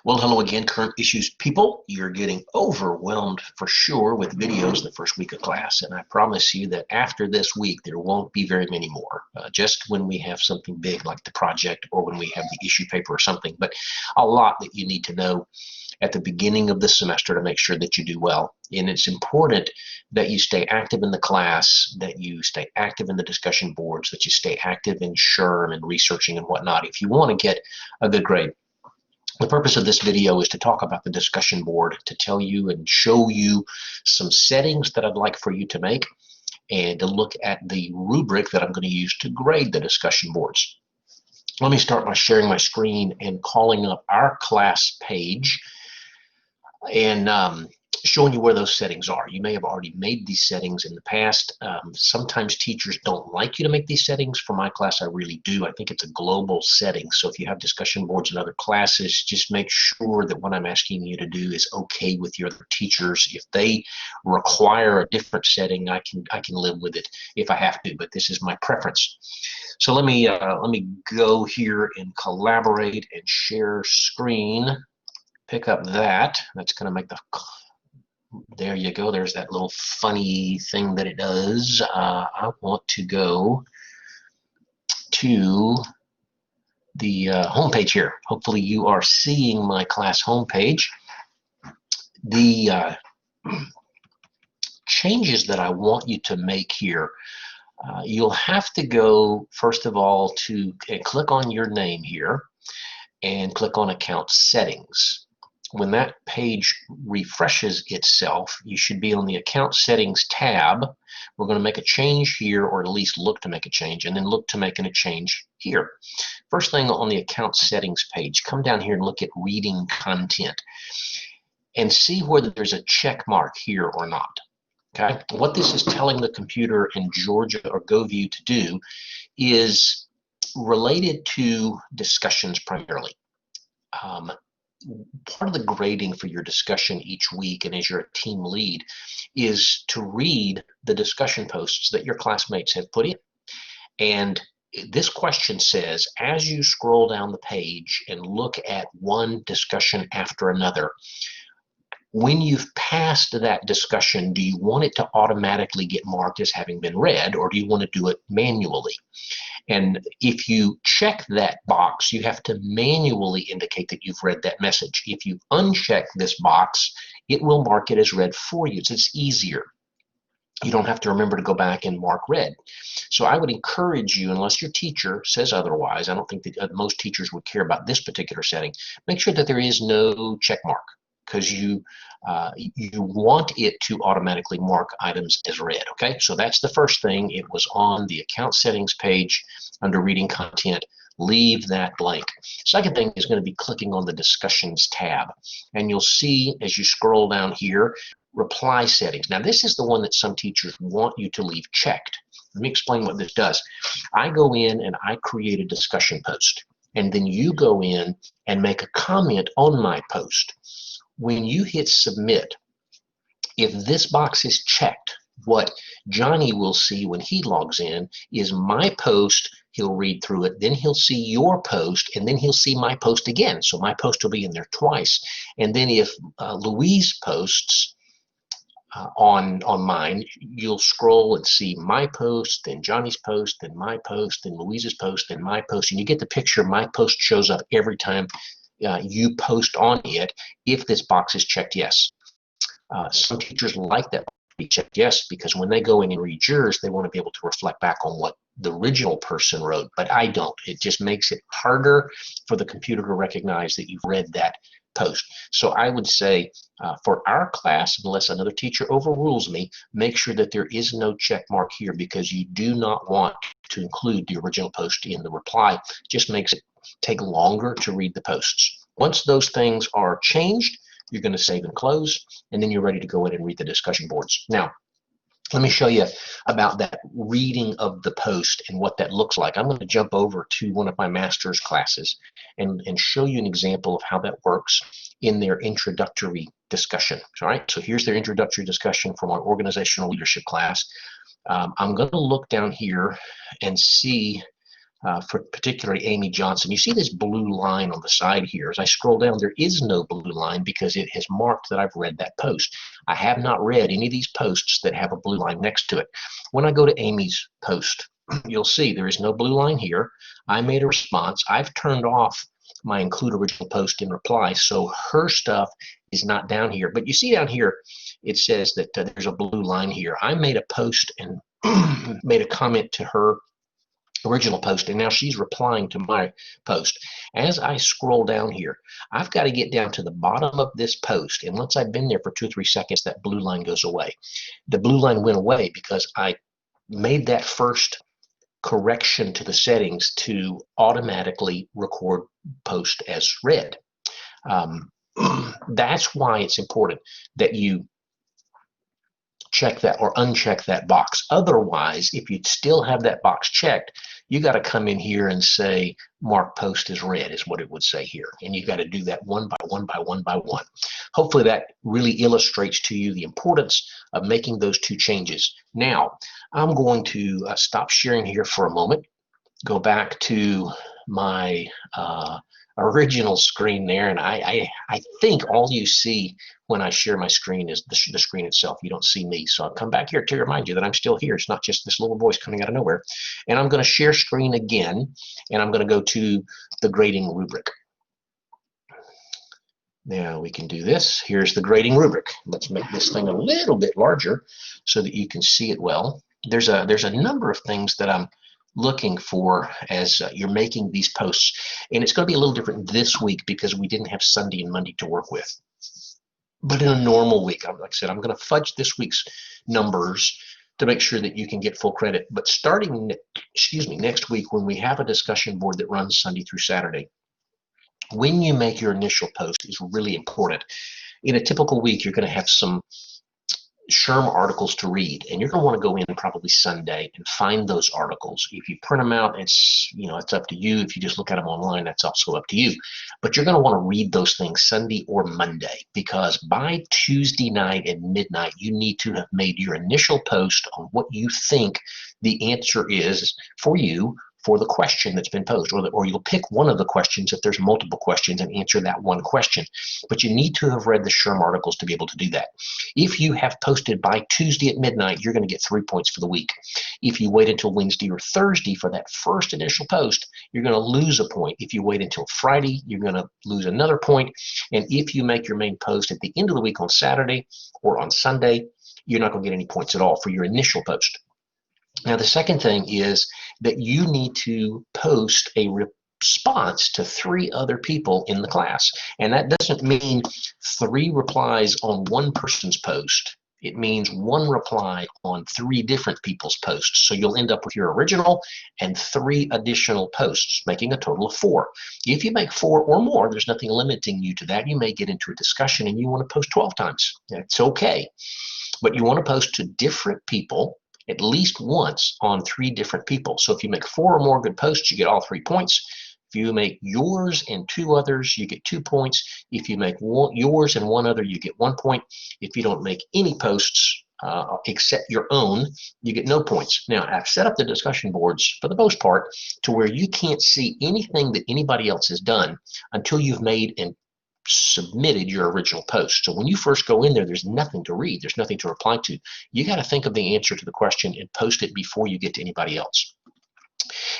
Well, hello again, current issues people. You're getting overwhelmed for sure with videos the first week of class, and I promise you that after this week, there won't be very many more. Just when we have something big like the project or when we have the issue paper or something, but a lot that you need to know at the beginning of the semester to make sure that you do well. And it's important that you stay active in the class, that you stay active in the discussion boards, that you stay active in SHRM and researching and whatnot if you want to get a good grade. The purpose of this video is to talk about the discussion board, to tell you and show you some settings that I'd like for you to make, and to look at the rubric that I'm going to use to grade the discussion boards. Let me start by sharing my screen and calling up our class page and showing you where those settings are. You may have already made these settings in the past. Sometimes teachers don't like you to make these settings. For my class, I really do. I think it's a global setting. So if you have discussion boards in other classes, just make sure that what I'm asking you to do is okay with your other teachers. If they require a different setting, I can live with it if I have to, but this is my preference. So let me go here and collaborate and share screen. Pick up that. That's going to make the there you go. There's that little funny thing that it does. I want to go to the homepage here. Hopefully you are seeing my class homepage. The changes that I want you to make here, you'll have to go, first of all, to click on your name here and click on account settings. When that page refreshes itself, you should be on the account settings tab. We're going to make a change here, or at least look to make a change, and then look to making a change here. First thing on the account settings page, come down here and look at reading content and see whether there's a check mark here or not. Okay, what this is telling the computer in Georgia or GoView to do is related to discussions primarily. Part of the grading for your discussion each week, and as you're a team lead, is to read the discussion posts that your classmates have put in. And this question says, as you scroll down the page and look at one discussion after another, when you've passed that discussion, do you want it to automatically get marked as having been read, or do you want to do it manually? And if you check that box, you have to manually indicate that you've read that message. If you uncheck this box, it will mark it as read for you. So it's easier. You don't have to remember to go back and mark read. So I would encourage you, unless your teacher says otherwise, I don't think that most teachers would care about this particular setting, make sure that there is no check mark, because you want it to automatically mark items as read. Okay, so that's the first thing. It was on the account settings page under reading content. Leave that blank. Second thing is going to be clicking on the discussions tab, and you'll see as you scroll down here, reply settings. Now this is the one that some teachers want you to leave checked. Let me explain what this does. I go in and I create a discussion post, and then you go in and make a comment on my post. When you hit submit, if this box is checked, what Johnny will see when he logs in is my post. He'll read through it, then he'll see your post, and then he'll see my post again. So my post will be in there twice. And then if Louise posts on mine, you'll scroll and see my post, then Johnny's post, then my post, then Louise's post, then my post, and you get the picture. My post shows up every time you post on it if this box is checked yes. Some teachers like that to be checked yes, because when they go in and read yours, they want to be able to reflect back on what the original person wrote, but I don't. It just makes it harder for the computer to recognize that you've read that post. So I would say for our class, unless another teacher overrules me, make sure that there is no check mark here, because you do not want to include the original post in the reply. It just makes it take longer to read the posts. Once those things are changed, you're going to save and close, and then you're ready to go in and read the discussion boards. Now, let me show you about that reading of the post and what that looks like. I'm going to jump over to one of my master's classes and show you an example of how that works in their introductory discussion. All right, so here's their introductory discussion from our organizational leadership class. I'm going to look down here and see for particularly Amy Johnson. You see this blue line on the side here. As I scroll down, there is no blue line because it has marked that I've read that post. I have not read any of these posts that have a blue line next to it. When I go to Amy's post, you'll see there is no blue line here. I made a response. I've turned off my include original post in reply, so her stuff is not down here. But you see down here, it says that there's a blue line here. I made a post and made a comment to her original post, and now she's replying to my post. As I scroll down here, I've got to get down to the bottom of this post, and once I've been there for 2 or 3 seconds, that blue line goes away. The blue line went away because I made that first correction to the settings to automatically record post as read. That's why it's important that you check that or uncheck that box. Otherwise, if you still have that box checked, you got to come in here and say mark post as read is what it would say here, and you got to do that one by one by one by one. Hopefully that really illustrates to you the importance of making those 2 changes. Now I'm going to stop sharing here for a moment, go back to my original screen there, and I think all you see when I share my screen is the screen itself. You don't see me, so I'll come back here to remind you that I'm still here. It's not just this little voice coming out of nowhere. And I'm going to share screen again, and I'm going to go to the grading rubric. Now we can do this. Here's the grading rubric. Let's make this thing a little bit larger so that you can see it well. There's a number of things that I'm looking for as you're making these posts, and it's going to be a little different this week because we didn't have Sunday and Monday to work with. But in a normal week, like I said, I'm going to fudge this week's numbers to make sure that you can get full credit. But starting, next week, when we have a discussion board that runs Sunday through Saturday, when you make your initial post is really important. In a typical week, you're going to have some SHRM articles to read, and you're going to want to go in probably Sunday and find those articles. If you print them out, it's up to you. If you just look at them online, that's also up to you. But you're going to want to read those things Sunday or Monday, because by Tuesday night at midnight, you need to have made your initial post on what you think the answer is for you for the question that's been posed, or you'll pick one of the questions if there's multiple questions and answer that one question. But you need to have read the SHRM articles to be able to do that. If you have posted by Tuesday at midnight, you're going to get 3 points for the week. If you wait until Wednesday or Thursday for that first initial post, you're going to lose a point. If you wait until Friday, you're going to lose another point. And if you make your main post at the end of the week on Saturday or on Sunday, you're not going to get any points at all for your initial post. Now, the second thing is that you need to post a response to 3 other people in the class. And that doesn't mean 3 replies on one person's post. It means 1 reply on 3 different people's posts. So you'll end up with your original and 3 additional posts, making a total of 4. If you make 4 or more, there's nothing limiting you to that. You may get into a discussion and you want to post 12 times. It's okay. But you want to post to different people at least once on 3 different people. So if you make 4 or more good posts, you get all 3 points. If you make yours and 2 others, you get 2 points. If you make yours and 1 other, you get 1 point. If you don't make any posts except your own, you get no points. Now, I've set up the discussion boards for the most part to where you can't see anything that anybody else has done until you've made and submitted your original post. So when you first go in there, there's nothing to read. There's nothing to reply to. You got to think of the answer to the question and post it before you get to anybody else.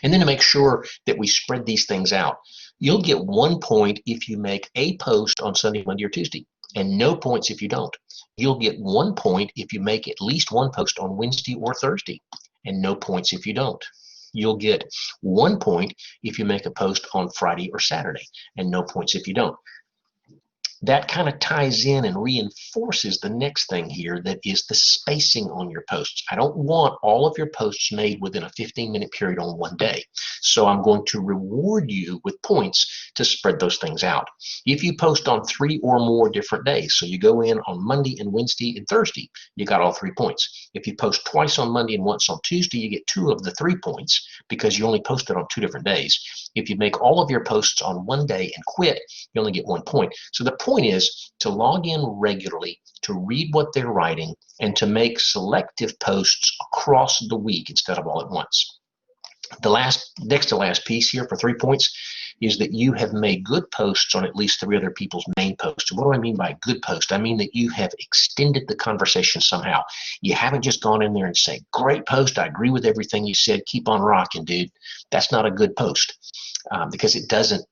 And then to make sure that we spread these things out, you'll get 1 point if you make a post on Sunday, Monday, or Tuesday, and no points if you don't. You'll get 1 point if you make at least 1 post on Wednesday or Thursday, and no points if you don't. You'll get 1 point if you make a post on Friday or Saturday, and no points if you don't. That kind of ties in and reinforces the next thing here, that is the spacing on your posts. I don't want all of your posts made within a 15-minute period on one day. So I'm going to reward you with points to spread those things out. If you post on 3 or more different days, so you go in on Monday and Wednesday and Thursday, you got all 3 points. If you post twice on Monday and once on Tuesday, you get 2 of the 3 points because you only posted on 2 different days. If you make all of your posts on one day and quit, you only get 1 point. So the point is to log in regularly, to read what they're writing, and to make selective posts across the week instead of all at once. The next to last piece here for 3 points is that you have made good posts on at least 3 other people's main posts. And what do I mean by good post? I mean that you have extended the conversation somehow. You haven't just gone in there and said, great post, I agree with everything you said, keep on rocking, dude. That's not a good post, because it doesn't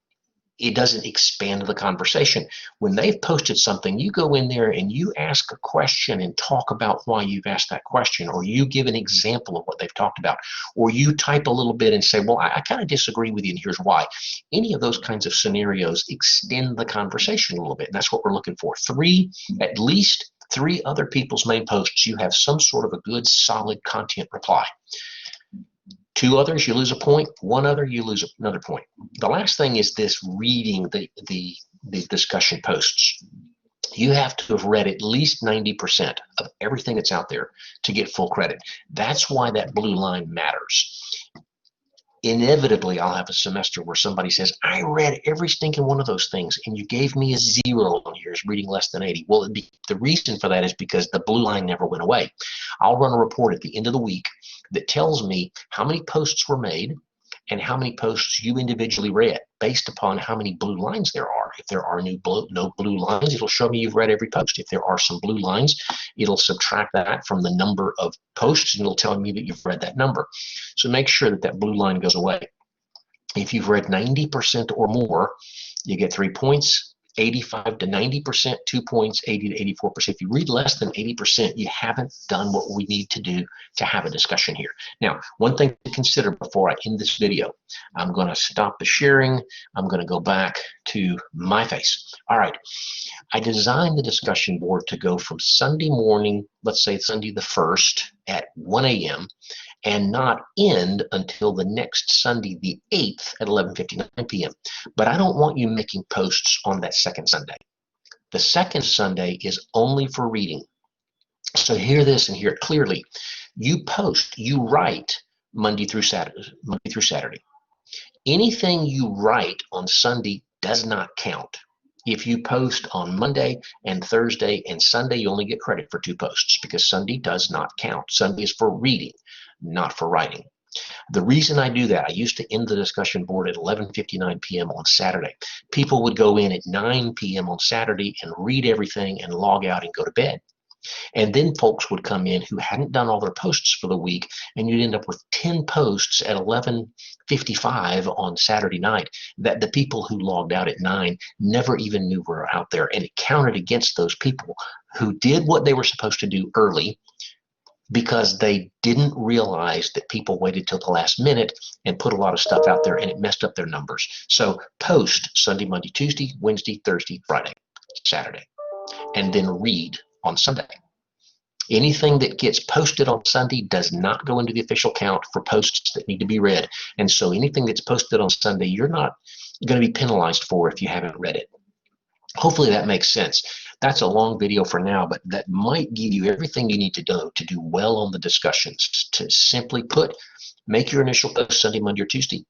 expand the conversation. When they've posted something, you go in there and you ask a question and talk about why you've asked that question, or you give an example of what they've talked about, or you type a little bit and say, well, I kind of disagree with you and here's why. Any of those kinds of scenarios extend the conversation a little bit, and that's what we're looking for. At least three other people's main posts, you have some sort of a good solid content reply. 2 others, you lose a point. 1 other, you lose another point. The last thing is this reading the discussion posts. You have to have read at least 90% of everything that's out there to get full credit. That's why that blue line matters. Inevitably, I'll have a semester where somebody says, I read every stinking one of those things, and you gave me a 0 on yours, reading less than 80. Well, the reason for that is because the blue line never went away. I'll run a report at the end of the week that tells me how many posts were made and how many posts you individually read based upon how many blue lines there are. If there are no blue lines, it'll show me you've read every post. If there are some blue lines, it'll subtract that from the number of posts and it'll tell me that you've read that number. So make sure that blue line goes away. If you've read 90% or more, you get 3 points. 85 to 90%, 2 points. 80 to 84%. If you read less than 80%, you haven't done what we need to do to have a discussion here. Now, one thing to consider before I end this video, I'm going to stop the sharing. I'm going to go back to my face. All right. I designed the discussion board to go from Sunday morning, let's say Sunday the 1st at 1 a.m., and not end until the next Sunday, the 8th at 11:59 p.m. But I don't want you making posts on that second Sunday. The second Sunday is only for reading. So hear this and hear it clearly. You write Monday through Saturday. Anything you write on Sunday does not count. If you post on Monday and Thursday and Sunday, you only get credit for 2 posts because Sunday does not count. Sunday is for reading, not for writing. The reason I do that, I used to end the discussion board at 11:59 p.m. on Saturday. People would go in at 9 p.m. on Saturday and read everything and log out and go to bed. And then folks would come in who hadn't done all their posts for the week, and you'd end up with 10 posts at 11:55 on Saturday night that the people who logged out at 9 never even knew were out there. And it counted against those people who did what they were supposed to do early because they didn't realize that people waited till the last minute and put a lot of stuff out there, and it messed up their numbers. So post Sunday, Monday, Tuesday, Wednesday, Thursday, Friday, Saturday, and then read on Sunday. Anything that gets posted on Sunday does not go into the official count for posts that need to be read. And so anything that's posted on Sunday, you're not going to be penalized for if you haven't read it. Hopefully that makes sense. That's a long video for now, but that might give you everything you need to do well on the discussions. To simply put, make your initial post Sunday, Monday, or Tuesday.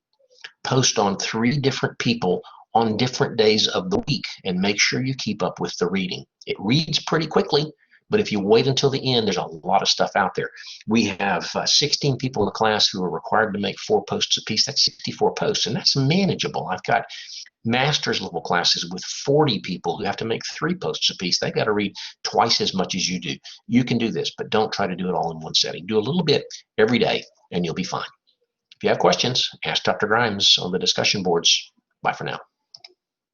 Post on 3 different people on different days of the week, and make sure you keep up with the reading. It reads pretty quickly, but if you wait until the end, there's a lot of stuff out there. We have 16 people in the class who are required to make 4 posts apiece. That's 64 posts, and that's manageable. I've got master's level classes with 40 people who have to make 3 posts apiece. They've got to read twice as much as you do. You can do this, but don't try to do it all in one setting. Do a little bit every day, and you'll be fine. If you have questions, ask Dr. Grimes on the discussion boards. Bye for now.